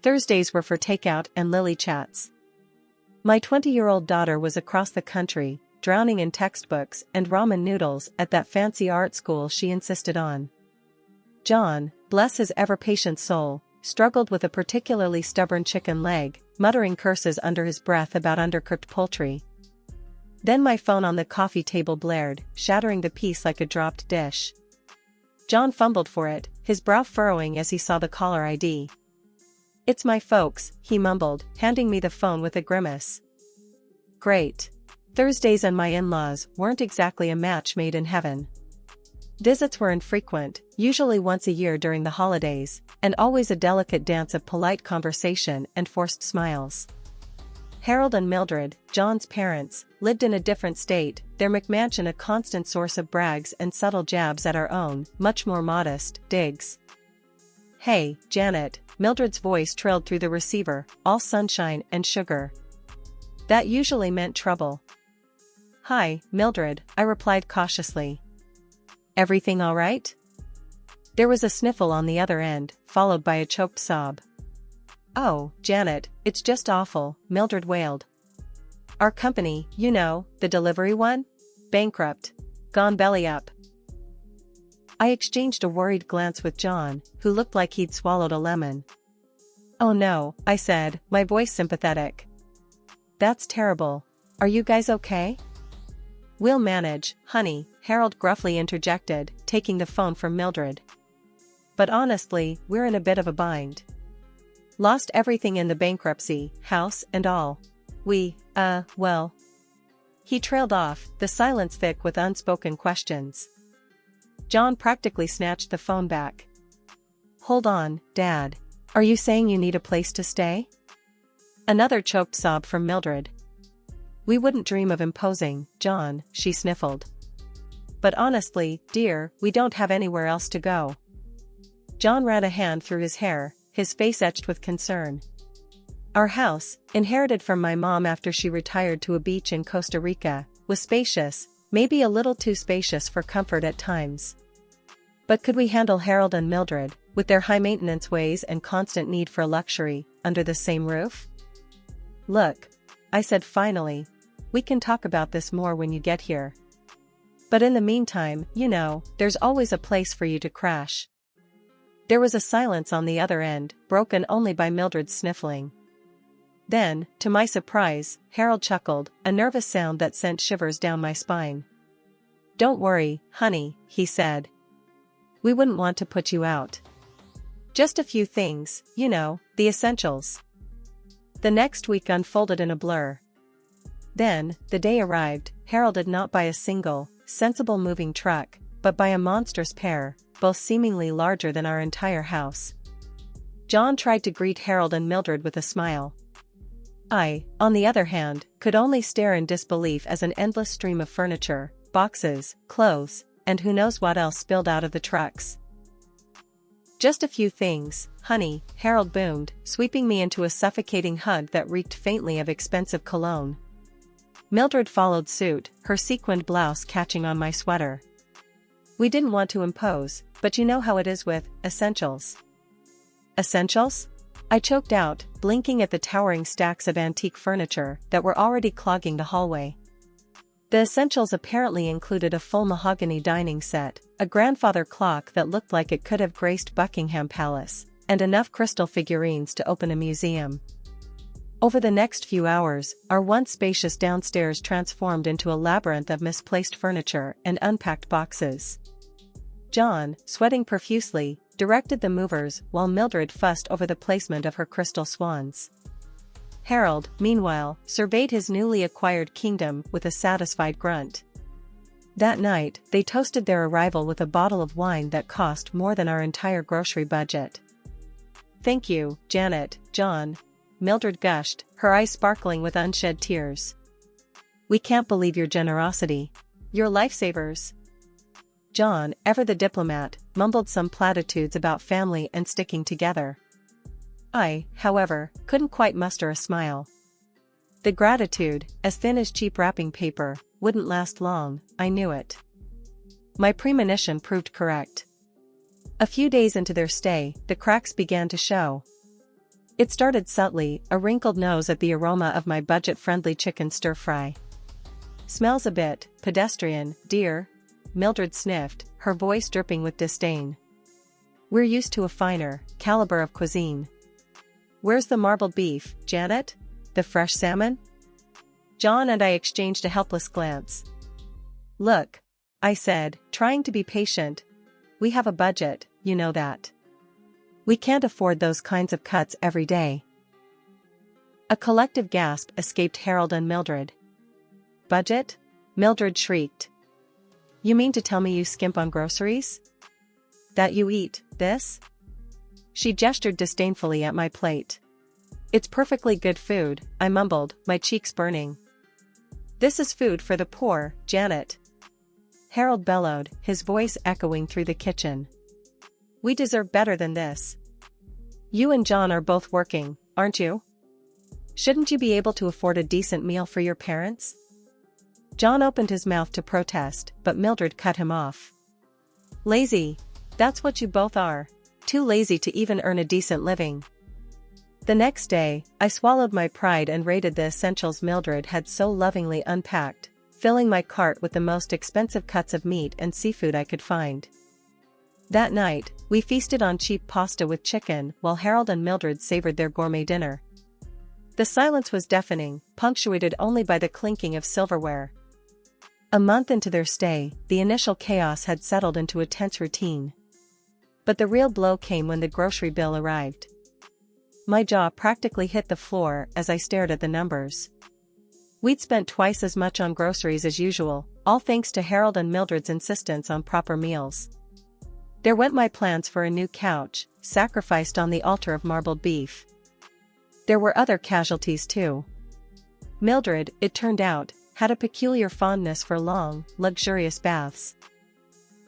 Thursdays were for takeout and lily chats. My 20-year-old daughter was across the country, drowning in textbooks and ramen noodles at that fancy art school she insisted on. John, bless his ever-patient soul, struggled with a particularly stubborn chicken leg, muttering curses under his breath about undercooked poultry. Then my phone on the coffee table blared, shattering the peace like a dropped dish. John fumbled for it, his brow furrowing as he saw the caller ID. "It's my folks," he mumbled, handing me the phone with a grimace. Great. Thursdays and my in-laws weren't exactly a match made in heaven. Visits were infrequent, usually once a year during the holidays, and always a delicate dance of polite conversation and forced smiles. Harold and Mildred, John's parents, lived in a different state, their McMansion a constant source of brags and subtle jabs at our own, much more modest, digs. "Hey, Janet," Mildred's voice trailed through the receiver, all sunshine and sugar. That usually meant trouble. "Hi, Mildred," I replied cautiously. "Everything all right?" There was a sniffle on the other end, followed by a choked sob. "Oh, Janet, it's just awful," Mildred wailed. "Our company, you know, the delivery one? Bankrupt. Gone belly up." I exchanged a worried glance with John, who looked like he'd swallowed a lemon. "Oh no," I said, my voice sympathetic. "That's terrible. Are you guys okay?" "We'll manage, honey," Harold gruffly interjected, taking the phone from Mildred. "But honestly, we're in a bit of a bind. Lost everything in the bankruptcy, house and all. Well." He trailed off, the silence thick with unspoken questions. John practically snatched the phone back. "Hold on, Dad. Are you saying you need a place to stay?" Another choked sob from Mildred. "We wouldn't dream of imposing, John," she sniffled. "But honestly, dear, we don't have anywhere else to go." John ran a hand through his hair, his face etched with concern. "Our house, inherited from my mom after she retired to a beach in Costa Rica, was spacious, maybe a little too spacious for comfort at times. But could we handle Harold and Mildred, with their high-maintenance ways and constant need for luxury, under the same roof? Look," I said finally, "we can talk about this more when you get here. But in the meantime, you know, there's always a place for you to crash." There was a silence on the other end, broken only by Mildred's sniffling. Then, to my surprise, Harold chuckled, a nervous sound that sent shivers down my spine. "Don't worry, honey," he said. "We wouldn't want to put you out. Just a few things, you know, the essentials." The next week unfolded in a blur. Then, the day arrived. Harold did not buy a single, sensible moving truck, but by a monstrous pair, both seemingly larger than our entire house. John tried to greet Harold and Mildred with a smile. I, on the other hand, could only stare in disbelief as an endless stream of furniture, boxes, clothes, and who knows what else spilled out of the trucks. "Just a few things, honey," Harold boomed, sweeping me into a suffocating hug that reeked faintly of expensive cologne. Mildred followed suit, her sequined blouse catching on my sweater. We didn't want to impose, but you know how it is with essentials. "Essentials?" I choked out, blinking at the towering stacks of antique furniture that were already clogging the hallway. The essentials apparently included a full mahogany dining set, a grandfather clock that looked like it could have graced Buckingham Palace, and enough crystal figurines to open a museum. Over the next few hours, our once spacious downstairs transformed into a labyrinth of misplaced furniture and unpacked boxes. John, sweating profusely, directed the movers while Mildred fussed over the placement of her crystal swans. Harold, meanwhile, surveyed his newly acquired kingdom with a satisfied grunt. That night, they toasted their arrival with a bottle of wine that cost more than our entire grocery budget. "Thank you, Janet, John," Mildred gushed, her eyes sparkling with unshed tears. "We can't believe your generosity. You're lifesavers." John, ever the diplomat, mumbled some platitudes about family and sticking together. I, however, couldn't quite muster a smile. The gratitude, as thin as cheap wrapping paper, wouldn't last long, I knew it. My premonition proved correct. A few days into their stay, the cracks began to show. It started subtly, a wrinkled nose at the aroma of my budget-friendly chicken stir-fry. "Smells a bit pedestrian, dear," Mildred sniffed, her voice dripping with disdain. "We're used to a finer caliber of cuisine." "Where's the marbled beef, Janet? The fresh salmon?" John and I exchanged a helpless glance. "Look," I said, trying to be patient. "We have a budget, you know that. We can't afford those kinds of cuts every day." A collective gasp escaped Harold and Mildred. "Budget?" Mildred shrieked. "You mean to tell me you skimp on groceries? That you eat this?" She gestured disdainfully at my plate. "It's perfectly good food," I mumbled, my cheeks burning. "This is food for the poor, Janet," Harold bellowed, his voice echoing through the kitchen. "We deserve better than this. You and John are both working, aren't you? Shouldn't you be able to afford a decent meal for your parents?" John opened his mouth to protest, but Mildred cut him off. "Lazy. That's what you both are. Too lazy to even earn a decent living." The next day, I swallowed my pride and raided the essentials Mildred had so lovingly unpacked, filling my cart with the most expensive cuts of meat and seafood I could find. That night, we feasted on cheap pasta with chicken while Harold and Mildred savored their gourmet dinner. The silence was deafening, punctuated only by the clinking of silverware. A month into their stay, the initial chaos had settled into a tense routine. But the real blow came when the grocery bill arrived. My jaw practically hit the floor as I stared at the numbers. We'd spent twice as much on groceries as usual, all thanks to Harold and Mildred's insistence on proper meals. There went my plans for a new couch, sacrificed on the altar of marbled beef. There were other casualties too. Mildred, it turned out, had a peculiar fondness for long, luxurious baths.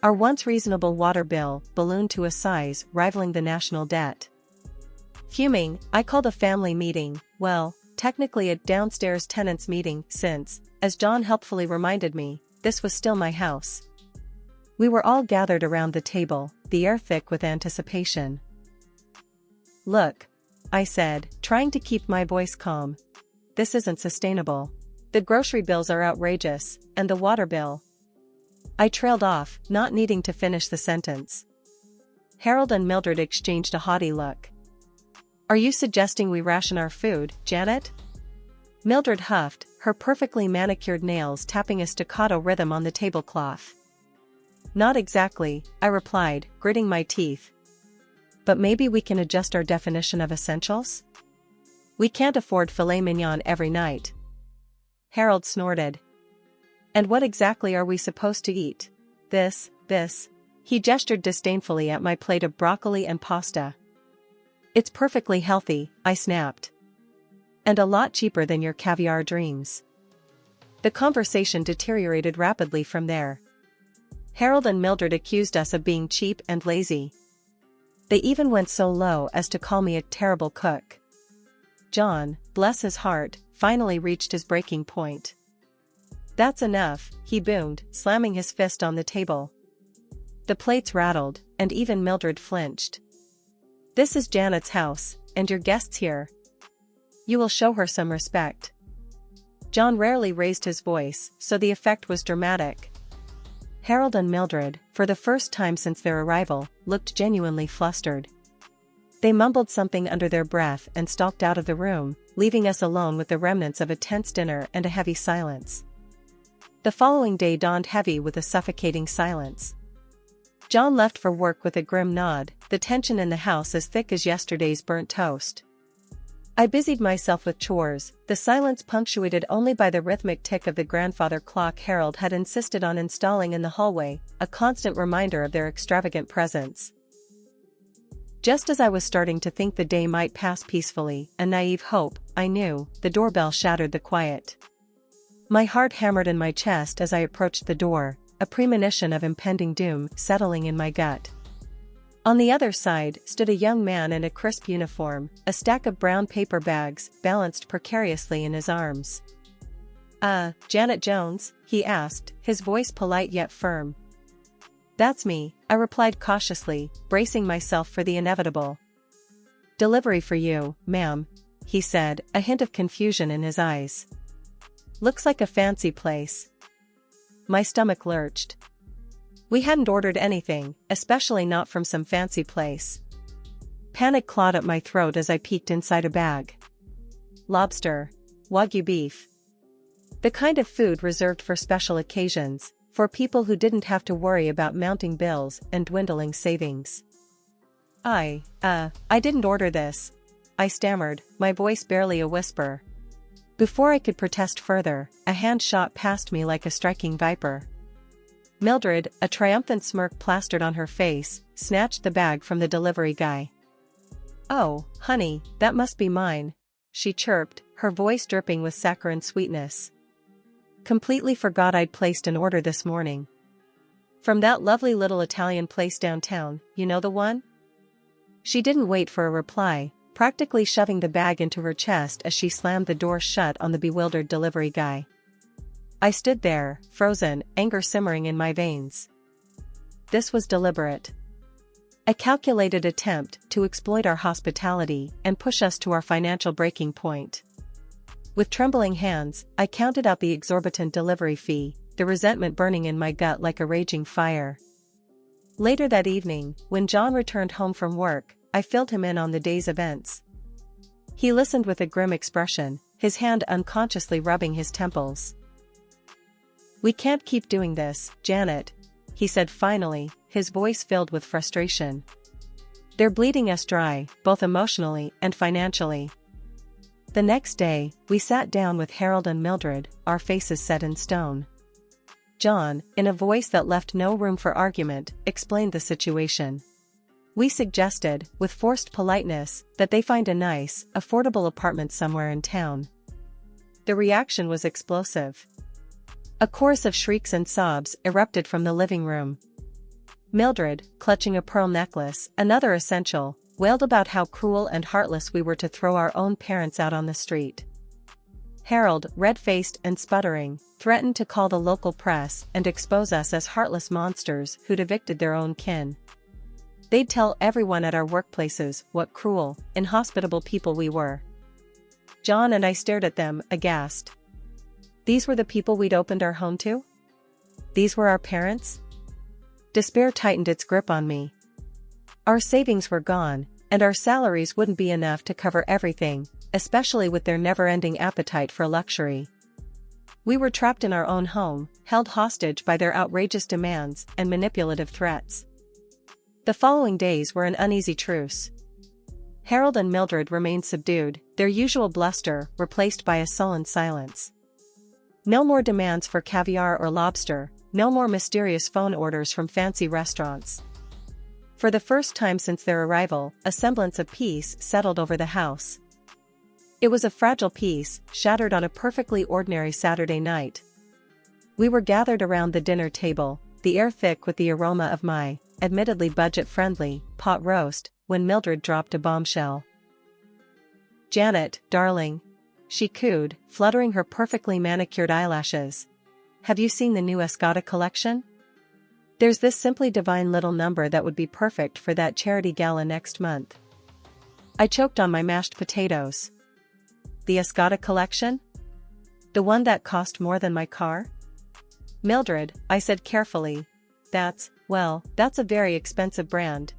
Our once reasonable water bill ballooned to a size rivaling the national debt. Fuming, I called a family meeting, well, technically a downstairs tenants meeting since, as John helpfully reminded me, this was still my house. We were all gathered around the table, the air thick with anticipation. "Look," I said, trying to keep my voice calm. "This isn't sustainable. The grocery bills are outrageous, and the water bill." I trailed off, not needing to finish the sentence. Harold and Mildred exchanged a haughty look. "Are you suggesting we ration our food, Janet?" Mildred huffed, her perfectly manicured nails tapping a staccato rhythm on the tablecloth. "Not exactly," I replied, gritting my teeth. "But maybe we can adjust our definition of essentials? We can't afford filet mignon every night." Harold snorted. "And what exactly are we supposed to eat? This. He gestured disdainfully at my plate of broccoli and pasta. "It's perfectly healthy," I snapped. "And a lot cheaper than your caviar dreams." The conversation deteriorated rapidly from there. Harold and Mildred accused us of being cheap and lazy. They even went so low as to call me a terrible cook. John, bless his heart, finally reached his breaking point. "That's enough," he boomed, slamming his fist on the table. The plates rattled, and even Mildred flinched. "This is Janet's house, and your guest's here. You will show her some respect." John rarely raised his voice, so the effect was dramatic. Harold and Mildred, for the first time since their arrival, looked genuinely flustered. They mumbled something under their breath and stalked out of the room, leaving us alone with the remnants of a tense dinner and a heavy silence. The following day dawned heavy with a suffocating silence. John left for work with a grim nod, the tension in the house as thick as yesterday's burnt toast. I busied myself with chores, the silence punctuated only by the rhythmic tick of the grandfather clock Harold had insisted on installing in the hallway, a constant reminder of their extravagant presence. Just as I was starting to think the day might pass peacefully, a naive hope, I knew, the doorbell shattered the quiet. My heart hammered in my chest as I approached the door, a premonition of impending doom settling in my gut. On the other side stood a young man in a crisp uniform, a stack of brown paper bags balanced precariously in his arms. Janet Jones?" he asked, his voice polite yet firm. "That's me," I replied cautiously, bracing myself for the inevitable. Delivery for you, ma'am, he said, a hint of confusion in his eyes. Looks like a fancy place. My stomach lurched. We hadn't ordered anything, especially not from some fancy place. Panic clawed at my throat as I peeked inside a bag. Lobster. Wagyu beef. The kind of food reserved for special occasions, for people who didn't have to worry about mounting bills and dwindling savings. I didn't order this, I stammered, my voice barely a whisper. Before I could protest further, a hand shot past me like a striking viper. Mildred, a triumphant smirk plastered on her face, snatched the bag from the delivery guy. "Oh, honey, that must be mine," she chirped, her voice dripping with saccharine sweetness. "Completely forgot I'd placed an order this morning. From that lovely little Italian place downtown, you know the one?" She didn't wait for a reply, practically shoving the bag into her chest as she slammed the door shut on the bewildered delivery guy. I stood there, frozen, anger simmering in my veins. This was deliberate. A calculated attempt to exploit our hospitality and push us to our financial breaking point. With trembling hands, I counted out the exorbitant delivery fee, the resentment burning in my gut like a raging fire. Later that evening, when John returned home from work, I filled him in on the day's events. He listened with a grim expression, his hand unconsciously rubbing his temples. "We can't keep doing this, Janet," he said finally, his voice filled with frustration. "They're bleeding us dry, both emotionally and financially." The next day, we sat down with Harold and Mildred, our faces set in stone. John, in a voice that left no room for argument, explained the situation. We suggested, with forced politeness, that they find a nice, affordable apartment somewhere in town. The reaction was explosive. A chorus of shrieks and sobs erupted from the living room. Mildred, clutching a pearl necklace, another essential, wailed about how cruel and heartless we were to throw our own parents out on the street. Harold, red-faced and sputtering, threatened to call the local press and expose us as heartless monsters who'd evicted their own kin. They'd tell everyone at our workplaces what cruel, inhospitable people we were. John and I stared at them, aghast. These were the people we'd opened our home to? These were our parents? Despair tightened its grip on me. Our savings were gone, and our salaries wouldn't be enough to cover everything, especially with their never-ending appetite for luxury. We were trapped in our own home, held hostage by their outrageous demands and manipulative threats. The following days were an uneasy truce. Harold and Mildred remained subdued, their usual bluster replaced by a sullen silence. No more demands for caviar or lobster, no more mysterious phone orders from fancy restaurants. For the first time since their arrival, a semblance of peace settled over the house. It was a fragile peace, shattered on a perfectly ordinary Saturday night. We were gathered around the dinner table, the air thick with the aroma of my, admittedly budget-friendly, pot roast, when Mildred dropped a bombshell. "Janet, darling," she cooed, fluttering her perfectly manicured eyelashes. "Have you seen the new Escada collection? There's this simply divine little number that would be perfect for that charity gala next month." I choked on my mashed potatoes. "The Escada collection? The one that cost more than my car?" "Mildred," I said carefully, that's a very expensive brand."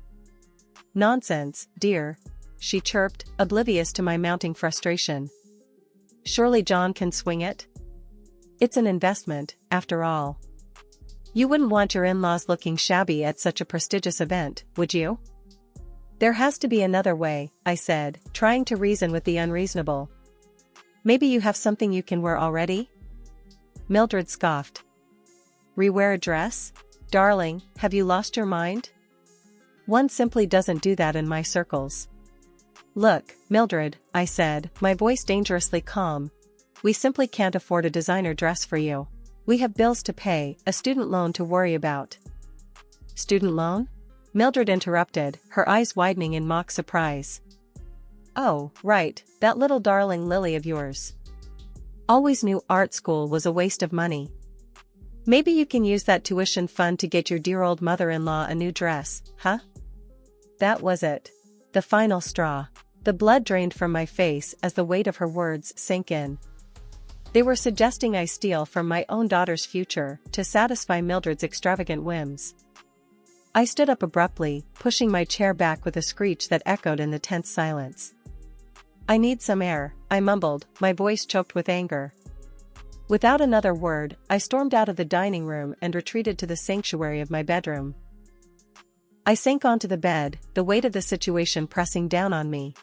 "Nonsense, dear," she chirped, oblivious to my mounting frustration. "Surely John can swing it? It's an investment, after all. You wouldn't want your in-laws looking shabby at such a prestigious event, would you?" "There has to be another way," I said, trying to reason with the unreasonable. "Maybe you have something you can wear already?" Mildred scoffed. "Rewear a dress? Darling, have you lost your mind? One simply doesn't do that in my circles." "Look, Mildred," I said, my voice dangerously calm. "We simply can't afford a designer dress for you. We have bills to pay, a student loan to worry about." "Student loan?" Mildred interrupted, her eyes widening in mock surprise. "Oh, right, that little darling Lily of yours. Always knew art school was a waste of money. Maybe you can use that tuition fund to get your dear old mother-in-law a new dress, huh?" That was it. The final straw. The blood drained from my face as the weight of her words sank in. They were suggesting I steal from my own daughter's future to satisfy Mildred's extravagant whims. I stood up abruptly, pushing my chair back with a screech that echoed in the tense silence. "I need some air," I mumbled, my voice choked with anger. Without another word, I stormed out of the dining room and retreated to the sanctuary of my bedroom. I sank onto the bed, the weight of the situation pressing down on me.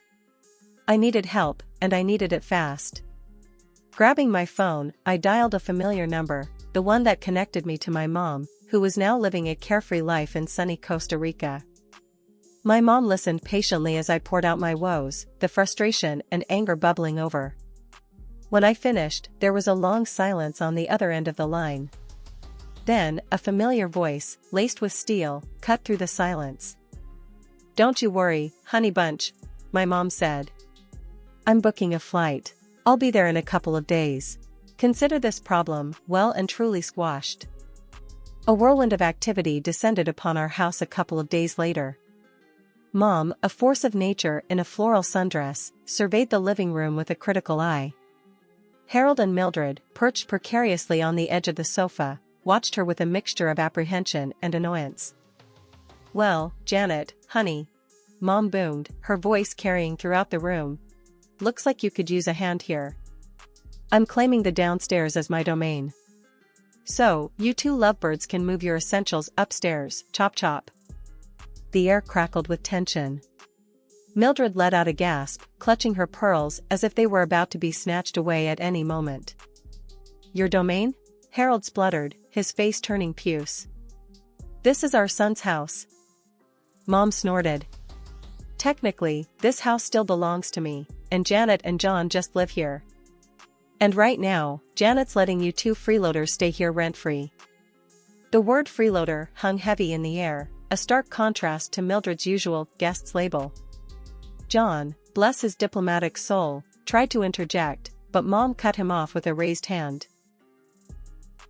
I needed help, and I needed it fast. Grabbing my phone, I dialed a familiar number, the one that connected me to my mom, who was now living a carefree life in sunny Costa Rica. My mom listened patiently as I poured out my woes, the frustration and anger bubbling over. When I finished, there was a long silence on the other end of the line. Then, a familiar voice, laced with steel, cut through the silence. "Don't you worry, honey bunch," my mom said. "I'm booking a flight. I'll be there in a couple of days. Consider this problem well and truly squashed." A whirlwind of activity descended upon our house a couple of days later. Mom, a force of nature in a floral sundress, surveyed the living room with a critical eye. Harold and Mildred, perched precariously on the edge of the sofa, watched her with a mixture of apprehension and annoyance. "Well, Janet, honey," Mom boomed, her voice carrying throughout the room. "Looks like you could use a hand here. I'm claiming the downstairs as my domain. So, you two lovebirds can move your essentials upstairs, chop chop." The air crackled with tension. Mildred let out a gasp, clutching her pearls as if they were about to be snatched away at any moment. "Your domain?" Harold spluttered, his face turning puce. "This is our son's house." Mom snorted. "Technically, this house still belongs to me, and Janet and John just live here. And right now, Janet's letting you two freeloaders stay here rent-free." The word freeloader hung heavy in the air, a stark contrast to Mildred's usual guests label. John, bless his diplomatic soul, tried to interject, but Mom cut him off with a raised hand.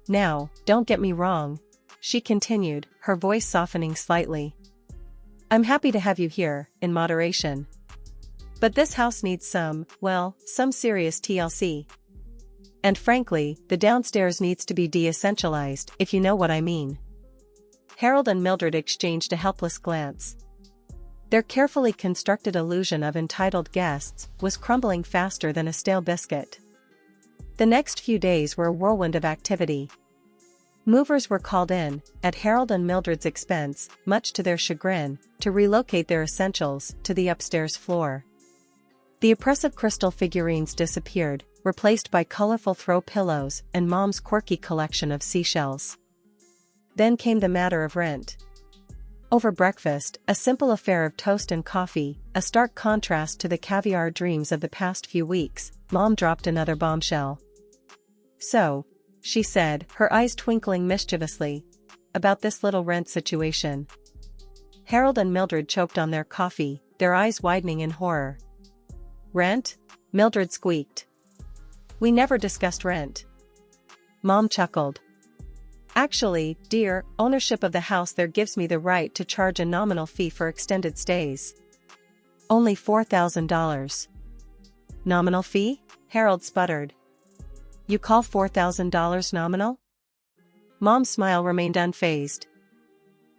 "Now, don't get me wrong," she continued, her voice softening slightly. "I'm happy to have you here, in moderation. But this house needs some serious TLC. And frankly, the downstairs needs to be de-essentialized, if you know what I mean." Harold and Mildred exchanged a helpless glance. Their carefully constructed illusion of entitled guests was crumbling faster than a stale biscuit. The next few days were a whirlwind of activity. Movers were called in, at Harold and Mildred's expense, much to their chagrin, to relocate their essentials to the upstairs floor. The oppressive crystal figurines disappeared, replaced by colorful throw pillows and Mom's quirky collection of seashells. Then came the matter of rent. Over breakfast, a simple affair of toast and coffee, a stark contrast to the caviar dreams of the past few weeks, Mom dropped another bombshell. "So," she said, her eyes twinkling mischievously, "about this little rent situation." Harold and Mildred choked on their coffee, their eyes widening in horror. "Rent?" Mildred squeaked. "We never discussed rent." Mom chuckled. "Actually, dear, ownership of the house there gives me the right to charge a nominal fee for extended stays. Only $4,000. "Nominal fee?" Harold sputtered. "You call $4,000 nominal?" Mom's smile remained unfazed.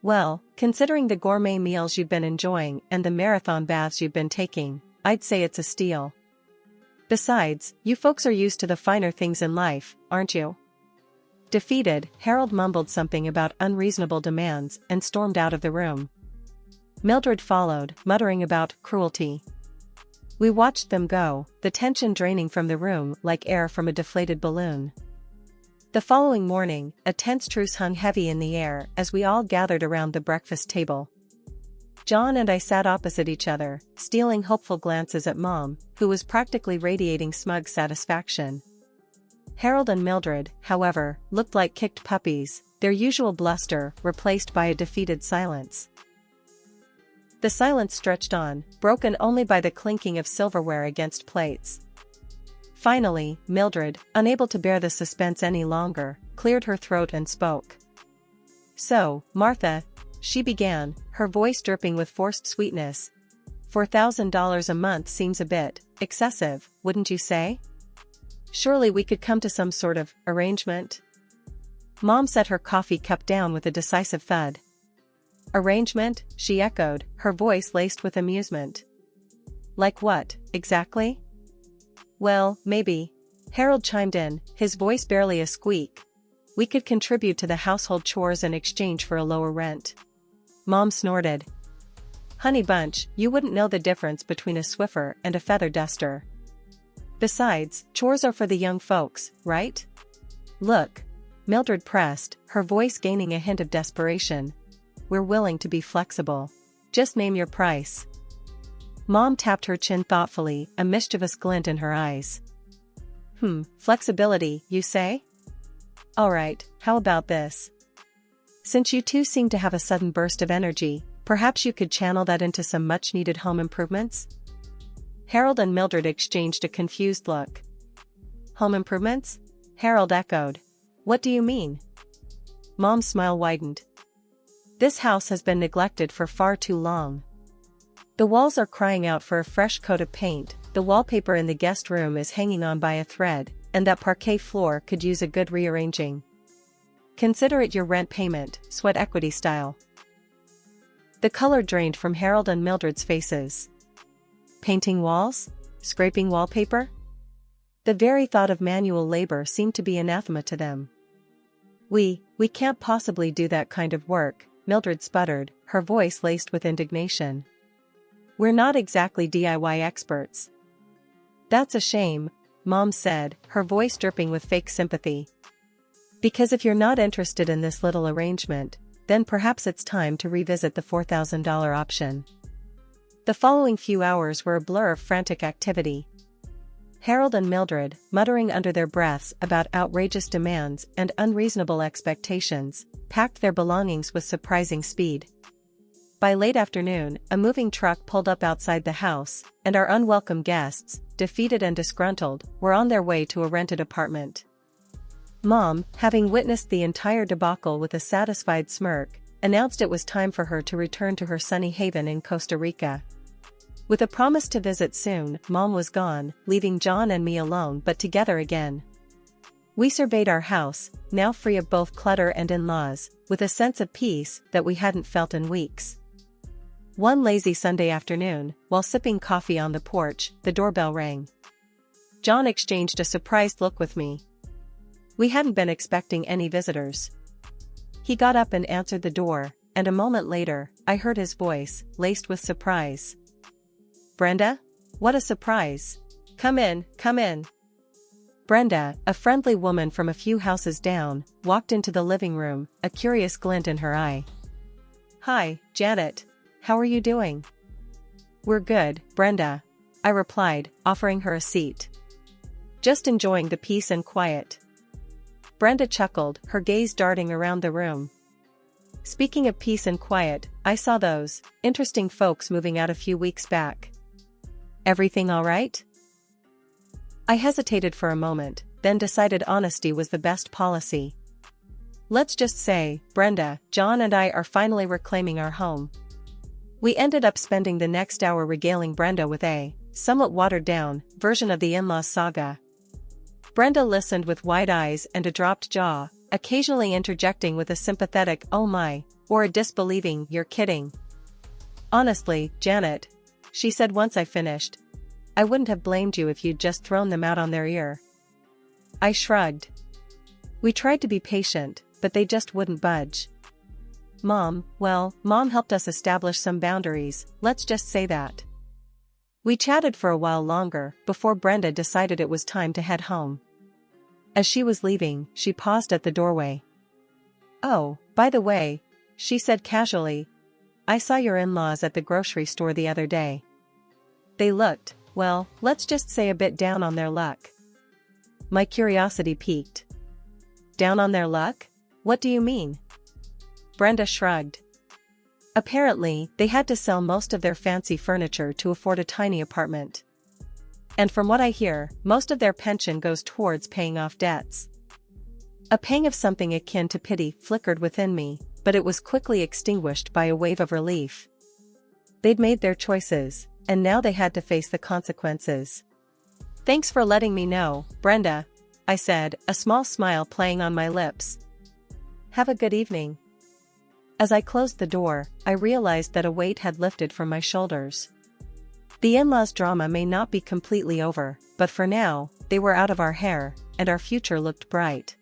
"Well, considering the gourmet meals you've been enjoying and the marathon baths you've been taking, I'd say it's a steal. Besides, you folks are used to the finer things in life, aren't you?" Defeated, Harold mumbled something about unreasonable demands and stormed out of the room. Mildred followed, muttering about cruelty. We watched them go, the tension draining from the room like air from a deflated balloon. The following morning, a tense truce hung heavy in the air as we all gathered around the breakfast table. John and I sat opposite each other, stealing hopeful glances at Mom, who was practically radiating smug satisfaction. Harold and Mildred, however, looked like kicked puppies, their usual bluster replaced by a defeated silence. The silence stretched on, broken only by the clinking of silverware against plates. Finally, Mildred, unable to bear the suspense any longer, cleared her throat and spoke. "So, Martha," she began, her voice dripping with forced sweetness, $4,000 a month seems a bit excessive, wouldn't you say? Surely we could come to some sort of arrangement? Mom set her coffee cup down with a decisive thud. Arrangement, she echoed, her voice laced with amusement. Like what, exactly? Well, maybe. Harold chimed in, his voice barely a squeak. We could contribute to the household chores in exchange for a lower rent. Mom snorted. Honey bunch, you wouldn't know the difference between a Swiffer and a feather duster. Besides, chores are for the young folks, right? Look. Mildred pressed, her voice gaining a hint of desperation. We're willing to be flexible. Just name your price. Mom tapped her chin thoughtfully, a mischievous glint in her eyes. Flexibility, you say? Alright, how about this? Since you two seem to have a sudden burst of energy, perhaps you could channel that into some much-needed home improvements? Harold and Mildred exchanged a confused look. Home improvements? Harold echoed. What do you mean? Mom's smile widened. This house has been neglected for far too long. The walls are crying out for a fresh coat of paint, the wallpaper in the guest room is hanging on by a thread, and that parquet floor could use a good rearranging. Consider it your rent payment, sweat equity style. The color drained from Harold and Mildred's faces. Painting walls? Scraping wallpaper? The very thought of manual labor seemed to be anathema to them. We can't possibly do that kind of work, Mildred sputtered, her voice laced with indignation. We're not exactly DIY experts. That's a shame, Mom said, her voice dripping with fake sympathy. Because if you're not interested in this little arrangement, then perhaps it's time to revisit the $4,000 option. The following few hours were a blur of frantic activity. Harold and Mildred, muttering under their breaths about outrageous demands and unreasonable expectations, packed their belongings with surprising speed. By late afternoon, a moving truck pulled up outside the house, and our unwelcome guests, defeated and disgruntled, were on their way to a rented apartment. Mom, having witnessed the entire debacle with a satisfied smirk, announced it was time for her to return to her sunny haven in Costa Rica. With a promise to visit soon, Mom was gone, leaving John and me alone but together again. We surveyed our house, now free of both clutter and in-laws, with a sense of peace that we hadn't felt in weeks. One lazy Sunday afternoon, while sipping coffee on the porch, the doorbell rang. John exchanged a surprised look with me. We hadn't been expecting any visitors. He got up and answered the door, and a moment later, I heard his voice, laced with surprise. Brenda? What a surprise! Come in, come in. Brenda, a friendly woman from a few houses down, walked into the living room, a curious glint in her eye. Hi, Janet. How are you doing? We're good, Brenda, I replied, offering her a seat. Just enjoying the peace and quiet. Brenda chuckled, her gaze darting around the room. Speaking of peace and quiet, I saw those interesting folks moving out a few weeks back. Everything all right? I hesitated for a moment, then decided honesty was the best policy. Let's just say, Brenda, John and I are finally reclaiming our home. We ended up spending the next hour regaling Brenda with a somewhat watered-down version of the in-laws saga. Brenda listened with wide eyes and a dropped jaw, occasionally interjecting with a sympathetic "oh my," or a disbelieving "you're kidding." Honestly, Janet, she said once I finished, I wouldn't have blamed you if you'd just thrown them out on their ear. I shrugged. We tried to be patient, but they just wouldn't budge. Mom helped us establish some boundaries, let's just say that. We chatted for a while longer, before Brenda decided it was time to head home. As she was leaving, she paused at the doorway. Oh, by the way, she said casually, I saw your in-laws at the grocery store the other day. They looked, well, let's just say a bit down on their luck. My curiosity piqued. Down on their luck? What do you mean? Brenda shrugged. Apparently, they had to sell most of their fancy furniture to afford a tiny apartment. And from what I hear, most of their pension goes towards paying off debts. A pang of something akin to pity flickered within me, but it was quickly extinguished by a wave of relief. They'd made their choices, and now they had to face the consequences. "Thanks for letting me know, Brenda," I said, a small smile playing on my lips. "Have a good evening." As I closed the door, I realized that a weight had lifted from my shoulders. The in-laws drama may not be completely over, but for now, they were out of our hair, and our future looked bright.